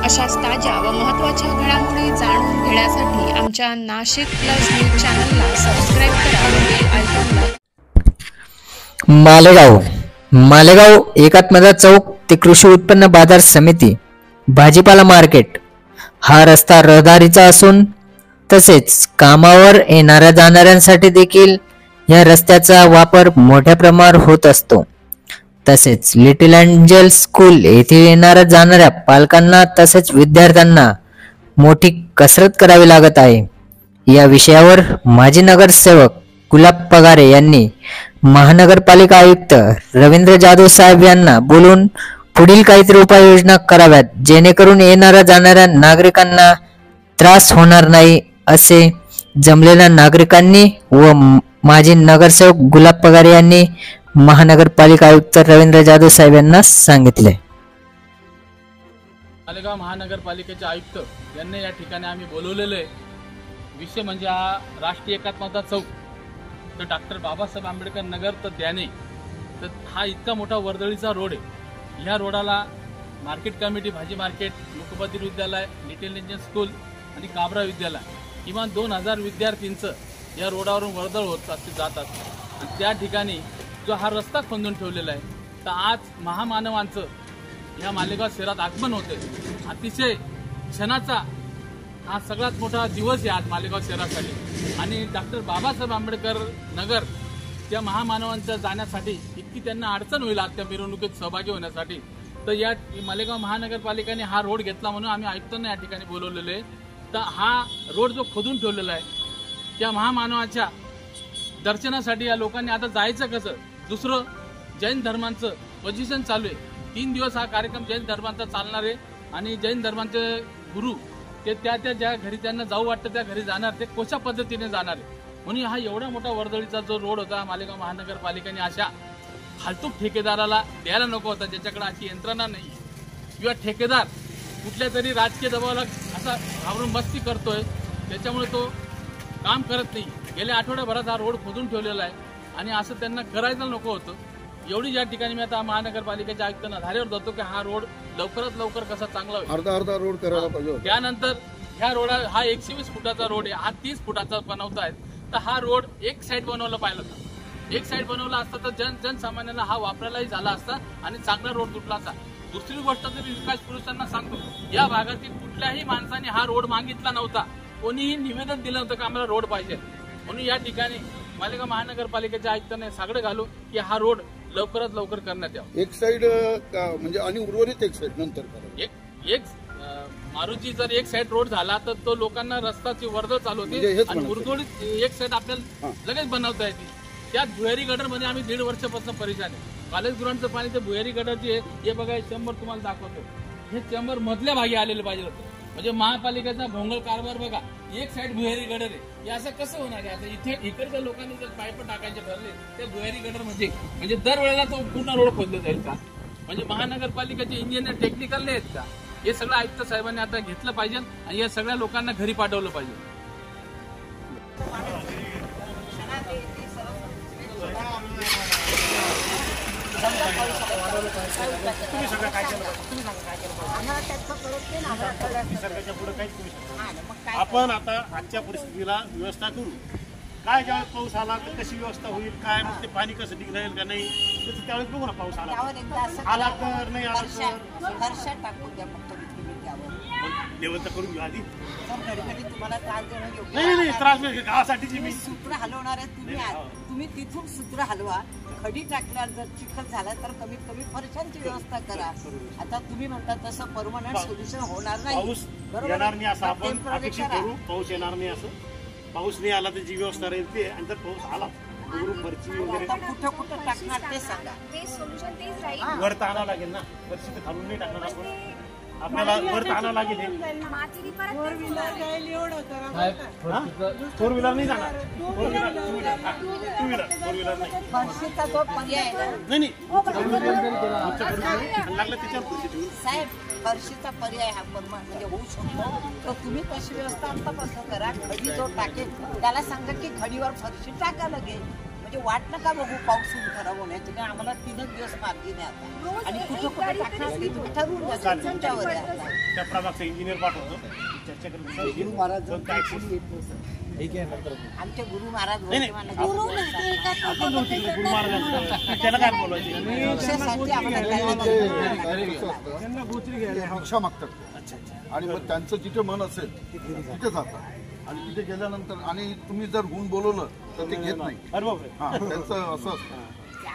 अशाच ताज्या व महत्त्वाच्या घडामोडी जाणून घेण्यासाठी आमच्या नाशिक प्लस न्यूज चॅनलला सबस्क्राईब करा व बेल आयकॉनला मालेगाव एकात्मता चौक ते कृषी उत्पन्न बाजार समिती भाजीपाला मार्केट हा रस्ता रहदारीचा असून तसेच कामावर येणाऱ्या जाणाऱ्यांसाठी देखील या रस्त्याचा वापर मोठ्या प्रमाणावर होत असतो। तसेच लिटिल एंजल स्कूल येथे येणाऱ्या जाणाऱ्या पालकांना तसेच विद्यार्थ्यांना मोठी कसरत करावी लागत आहे। या विषयावर माजी नगरसेवक गुलाब पगारे यांनी महानगरपालिका आयुक्त रवींद्र जाधव साहेब यांना बोलून पुढील काहीतरी उपाययोजना कराव्यात जेणेकरून येणाऱ्या जाणाऱ्या नागरिकांना त्रास होणार नाही असे जमलेल्या नागरिकांनी व माजी नगरसेवक गुलाब पगारे यांनी महानगरपालिका आयुक्त रवींद्र जाधव साहेब यांना सांगितले। मालेगाव महानगरपालिकेचे आयुक्त यांनी या ठिकाणी आम्ही बोलवलेले आहे। विषय म्हणजे हा राष्ट्रीय एकात्मता चौक तर डॉक्टर बाबासाहेब आंबेडकर नगर तर त्याने तर हा इतका मोठा वर्दळीचा रोड आहे। ह्या रोडाला मार्केट कमिटी, भाजी मार्केट, मुकबधीर विद्यालय, लिटिल एंजल स्कूल आणि काबरा विद्यालय किमान 2000 विद्यार्थींचं या रोडावरून वर्दळ होत जातात आणि त्या ठिकाणी जो हा रस्ता खोदून ठेवलेला आहे तर आज महामानवांचं या मालेगाव शहरात आगमन होते। अतिशय क्षणाचा हा सगळ्यात मोठा दिवस आहे आज मालेगाव शहरासाठी आणि डॉक्टर बाबासाहेब आंबेडकर नगर त्या महामानवांच्या जाण्यासाठी इतकी त्यांना अडचण होईल आज त्या मिरवणुकीत सहभागी होण्यासाठी। तर या मालेगाव महानगरपालिकेने हा रोड घेतला म्हणून आम्ही आयुक्तांना या ठिकाणी बोलवलेले आहे। तर हा रोड जो खोदून ठेवलेला आहे त्या महामानवाच्या दर्शनासाठी या लोकांनी आता जायचं कसं? दुसरं जैन धर्मांचं पोझिशन चालू आहे। 3 दिवस हा कार्यक्रम जैन धर्मांचा चालणार आहे आणि जैन धर्मांचे गुरु ते त्या ज्या घरी त्यांना जाऊ वाटतं त्या घरी जाणार, ते कशा पद्धतीने जाणार आहे म्हणून हा एवढा मोठा वर्दळीचा जो रोड होता मालेगाव महानगरपालिकेने अशा फालतूक ठेकेदाराला द्यायला नको होता ज्याच्याकडे अशी यंत्रणा नाही किंवा ठेकेदार कुठल्या तरी राजकीय दबावाला असा घाबरून मस्ती करतोय त्याच्यामुळे तो काम करत नाही। गेल्या आठवड्याभरात हा रोड खोदून ठेवलेला आहे आणि असं त्यांना करायला नको होतं। एवढी या ठिकाणी मी आता महानगरपालिकेच्या आयुक्तांना धारेवर जातो की हा रोड लवकरात लवकर कसा चांगला होईल, अर्धा रोड करायला पाहिजे। त्यानंतर ह्या रोड हा 120 फुटाचा रोड आहे, हा 30 फुटाचा बनवतायत तर हा रोड एक साईड बनवला पाहिजे होता। एक साईड बनवला असता तर जनसामान्यांना हा वापरायलाही झाला असता आणि चांगला रोड तुटला असता। दुसरी गोष्ट तर मी विकास पुरुषांना सांगतो या भागातील कुठल्याही माणसाने हा रोड मागितला नव्हता, कोणीही निवेदन दिलं नव्हतं की आम्हाला रोड पाहिजे म्हणून या ठिकाणी मालेगाव महानगरपालिकेच्या आयुक्तांनी सागडे घालू की हा रोड लवकरात लवकर करण्यात यावा। एक साइड म्हणजे आणि उर्वरित एक साइड नंतर एक मारुती जर एक साइड रोड झाला तर तो लोकांना रस्त्याची वर्दळ चालू होते आणि उर्वरित एक साइड आपल्याला लगेच बनवता येते। त्या भुयारी गटर मध्ये आम्ही 1.5 वर्षापासून परेशान आहे। कॉलेज ग्राउंडचं पाणी ते भुयारी गटरची हे बघा, चेंबर तुम्हाला दाखवतो, हे चेंबर मधल्या भागी आलेले पाहिजे होतं। म्हणजे महापालिकेचा भोंगळ कारभार बघा, एक साइड भुयारी गटर आहे, हे असं कसं होणार आहे? आता इथे इकडच्या लोकांनी जर पाईप टाकायचे ठरले ते भुयारी गटर म्हणजे दरवेळेला तो पूर्ण रोड खोदला जाईल का? म्हणजे महानगरपालिकेचे इंजिनियर टेक्निकल नाही आहेत का? हे सगळं आयुक्त साहेबांनी आता घेतलं पाहिजे आणि या सगळ्या लोकांना घरी पाठवलं पाहिजे। आपण आता आजच्या परिस्थितीला व्यवस्था करू, काय ज्यावेळेस पाऊस आला तर कशी व्यवस्था होईल, काय मग ते पाणी कसं निघेल का नाही त्याचं त्यावेळेस बघू ना। पाऊस आला तर नाही आला लेवल तर करून घेऊ आधी। तुम्हाला त्रास देणं नाही त्रास नाही, गावासाठी मी सूत्र हलवणार आहे। तुम्ही तिथून सूत्र हलवा, खडी टाकल्यावर जर चिखल झाला तर कमीत कमी फरशांची व्यवस्था करा। आता तुम्ही म्हणता तसं परमनंट सोल्युशन होणार नाही, पाऊस येणार नाही असं आपण अपेक्षा करू। पाऊस येणार नाही असं, पाऊस नाही आला तर जी व्यवस्था राहील ते, आणि जर पाऊस आला फरची वगैरे कुठं टाकणार ते सांगा। वर तर आणावं लागेल ना, फरची तर खालून नाही टाकणार आपण, आपल्याला वर आणावं लागेल। 4 व्हीलर नाही जाणार, 2 व्हीलर नाही। फरशीचा जो पर्याय नाही लागलं त्याच्यावर साहेब, फरशीचा पर्याय हा म्हणजे होऊ शकतो तर तुम्ही तशी व्यवस्था आतापासून करा। खडी जो टाकेल त्याला सांगा की खडीवर फरशी टाका लगेच, म्हणजे वाट नका बघू पाऊस खराब होण्याची, कारण आम्हाला 3 दिवस मार्गी नाही आता, आणि कुठं कुठं टाकणार ते तुम्ही ठरवून घ्या, तुमच्यावर आहे आता. त्या प्रभागचा इंजिनियर पाठवतो, चर्चा करून गुरु महाराज दोन काय आमचे गुरु महाराज नाही, नाही. वर्तमान आपण जाऊ तिकडे गुरु महाराजांचं, त्याला काय बोलवायचे? विशेषांची आम्हाला जायला भिक्षा मागतात आणि मग त्यांचं जिथे मन असेल तिथे जातात, आणि तिथे गेल्यानंतर आणि तुम्ही जर गुण बोलवलं तर ते घेत नाही. अरे बापरे. हा, त्यांचं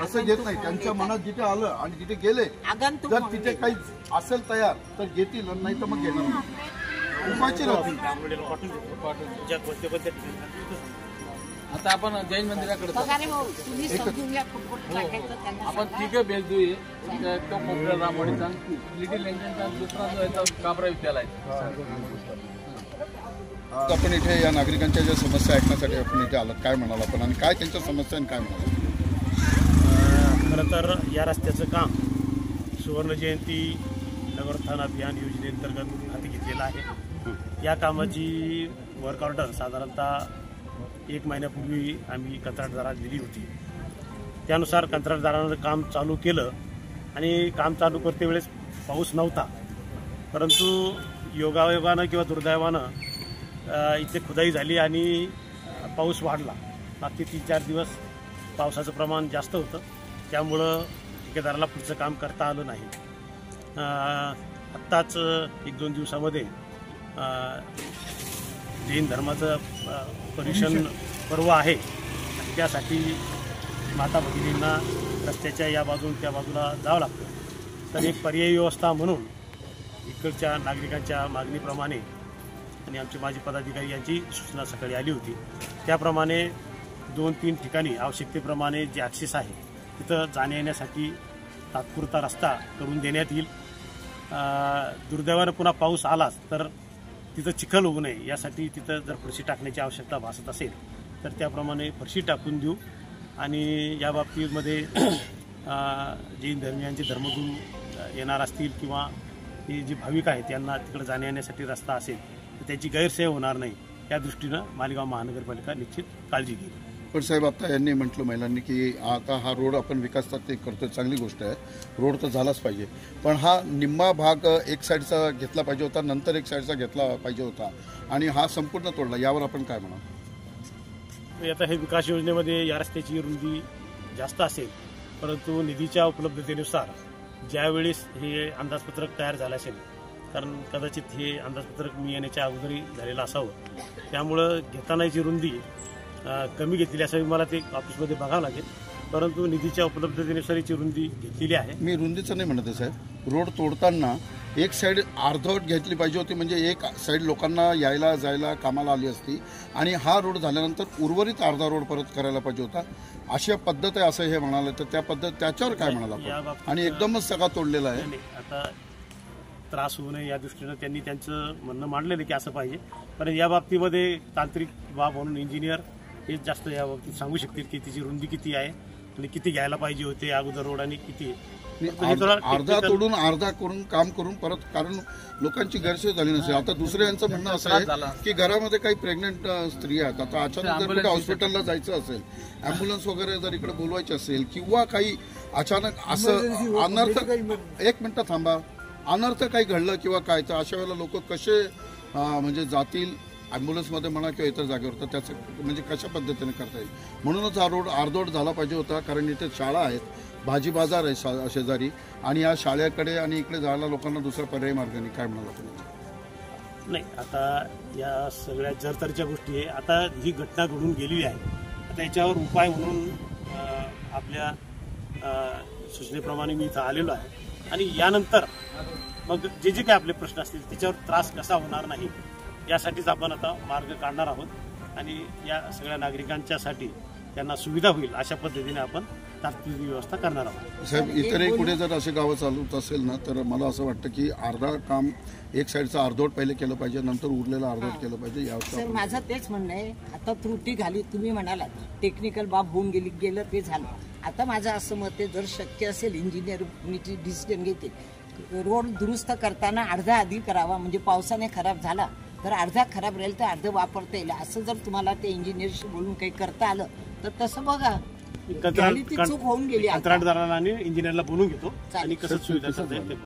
असं घेत नाही. त्यांच्या मनात जिथे आलं आणि तिथे गेले, आगंतुक जर तिथे काही असेल तयार तर घेतील, नाही तर मग घेणार नाही. उपायची राहतील. ज्या कोणत्या ठिकाणी आता आपण जैन मंदिराकडे जाऊ. बघा रे भाऊ, तुम्ही समजून घ्या कुठं टाकायचं त्यांना आपण सांगा. तिघं बेलजोई तो मोकळ्या रामवाडीचा लिटिल इंडियनचा दुसरा जो आहे तो काबरा विद्यालय. आपण इथे या नागरिकांच्या ज्या समस्या ऐकण्यासाठी आपण इथे आलात, काय म्हणाल आपण आणि काय त्यांच्या समस्या आणि काय म्हणाल? खरं तर या रस्त्याचं काम सुवर्ण जयंती नगरोत्थान अभियान योजनेअंतर्गत हाती घेतलेलं आहे. या कामाची वर्क ऑर्डर साधारणतः 1 महिन्यापूर्वी आम्ही कंत्राटदाराला दिली होती. त्यानुसार कंत्राटदारानं काम चालू केलं आणि काम चालू करते वेळेस पाऊस नव्हता, परंतु योगायोगानं किंवा दुर्दैवानं इथे खुदाई झाली आणि पाऊस वाढला. मागचे 3-4 दिवस पावसाचं प्रमाण जास्त होतं, त्यामुळं ठेकेदाराला पुढचं काम करता आलं नाही. आत्ताच 1-2 दिवसामध्ये जैन धर्माचं पर्युषण पर्व आहे, त्यासाठी माता भगिनींना रस्त्याच्या या बाजून त्या बाजूला जावं लागतं. तर एक पर्यायी व्यवस्था म्हणून इकडच्या नागरिकांच्या मागणीप्रमाणे आणि आमचे माजी पदाधिकारी यांची सूचना सकाळी आली होती, त्याप्रमाणे 2-3 ठिकाणी आवश्यकतेप्रमाणे जे ॲक्सेस आहे तिथं जाण्या येण्यासाठी तात्पुरता रस्ता करून देण्यात येईल. दुर्दैवानं पुन्हा पाऊस आलाच तर तिथं चिखल होऊ नये यासाठी तिथं जर फरशी टाकण्याची आवश्यकता भासत असेल तर त्याप्रमाणे फरशी टाकून देऊ. आणि या बाबतीमध्ये जैन धर्मियांचे धर्मगुरू येणार असतील किंवा हे जे भाविक आहेत त्यांना तिकडे जाण्या येण्यासाठी रस्ता असेल तर त्याची गैरसोय होणार नाही या दृष्टीनं मालेगाव महानगरपालिका निश्चित काळजी घेईल. पण साहेब, आता यांनी म्हटलं महिलांनी की आता हा रोड आपण विकासात ते करतोय, चांगली गोष्ट आहे, रोड तर झालाच पाहिजे, पण हा निम्मा भाग एक साईडचा घेतला पाहिजे होता, नंतर एक साईडचा घेतला पाहिजे होता आणि हा संपूर्ण तोडला, यावर आपण काय म्हणाल? आता हे विकास योजनेमध्ये या रस्त्याची रुंदी जास्त असेल, परंतु निधीच्या उपलब्धतेनुसार ज्यावेळेस हे अंदाजपत्रक तयार झालं असेल, कारण कदाचित हे अंदाजपत्रक मी येण्याच्या अगोदरही झालेलं असावं, त्यामुळं घेतानाची रुंदी कमी घेतली असावी, मला ते ऑफिसमध्ये बघावं लागेल, परंतु निधीच्या उपलब्धतेनुसार याची रुंदी घेतलेली आहे. मी रुंदीचं नाही म्हणत आहे साहेब, रोड तोडताना एक साईड अर्धवट घेतली पाहिजे होती, म्हणजे एक साईड लोकांना यायला जायला कामाला आली असती, आणि हा रोड झाल्यानंतर उर्वरित अर्धा रोड परत करायला पाहिजे होता. अशा पद्धत आहे असं हे म्हणाले तर त्याच्यावर काय म्हणाला? आणि एकदमच सगळा तोडलेला आहे. आता त्रास होऊ नये या दृष्टीनं त्यांनी त्यांचं म्हणणं मांडलेलं की असं पाहिजे, पण या बाबतीमध्ये तांत्रिक बाब म्हणून इंजिनियर हेच जास्त या बाबतीत सांगू शकतील की तिची रुंदी किती आहे आणि किती घ्यायला पाहिजे होते अगोदर रोड आणि किती. अर्धा तोडून अर्धा करून काम करून परत, कारण लोकांची गैरसोय झाली नसेल. आता दुसरं यांचं म्हणणं असं आहे की घरामध्ये काही प्रेग्नेंट स्त्री आहेत, आता अचानक जर कुठे हॉस्पिटलला जायचं असेल, अँब्युलन्स वगैरे जर इकडे बोलवायची असेल किंवा काही अचानक असं अनर्थ, 1 मिनिट थांबा, अनर्थ काही घडलं किंवा काय, तर अशा वेळेला लोक कसे म्हणजे जातील ॲम्ब्युलन्समध्ये म्हणा किंवा इतर जागेवर, तर त्याचं म्हणजे कशा पद्धतीने करता येईल. म्हणूनच हा रोड अर्धवट झाला पाहिजे होता, कारण इथे शाळा आहेत, भाजी बाजार आहे शेजारी, आणि या शाळेकडे आणि इकडे जायला लोकांना दुसरा पर्याय मार्ग नाही. काय म्हणाला तुम्ही? नाही, आता या सगळ्या जरतरच्या गोष्टी आहे. आता ही घटना घडून गेलेली आहे, आता याच्यावर उपाय म्हणून आपल्या सूचनेप्रमाणे मी इथं आलेलो आहे, आणि यानंतर मग जे जे काही आपले प्रश्न असतील त्याच्यावर त्रास कसा होणार नाही यासाठीच आपण आता मार्ग काढणार आहोत, आणि या सगळ्या नागरिकांच्यासाठी त्यांना सुविधा होईल अशा पद्धतीने आपण तात्पुरती व्यवस्था करणार आहोत. साहेब, इतरही कुठे जर असे गावं चालवत असेल ना, तर मला असं वाटतं की अर्धा काम एक साईडचं अर्धवट पहिले केलं पाहिजे, नंतर उरलेलं अर्धवट केलं पाहिजे. सर, माझं तेच म्हणणं आहे, आता त्रुटी घाली तुम्ही म्हणालात, टेक्निकल बाब होऊन गेलं ते झालं. आता माझं असं मत आहे, जर शक्य असेल इंजिनियर डिसिजन घेते, रोड दुरुस्त करताना अर्धा आधी करावा, म्हणजे पावसाने खराब झाला तर अर्धा खराब राहील तर अर्ध वापरता येईल. असं जर तुम्हाला ते इंजिनियरशी बोलून काही करता आलं तर तसं बघा. झाली ती चूक होऊन गेली आता. कंत्राटदाराला आणि इंजिनियरला बोलून घेतो आणि कसं सुविधा करता येईल ते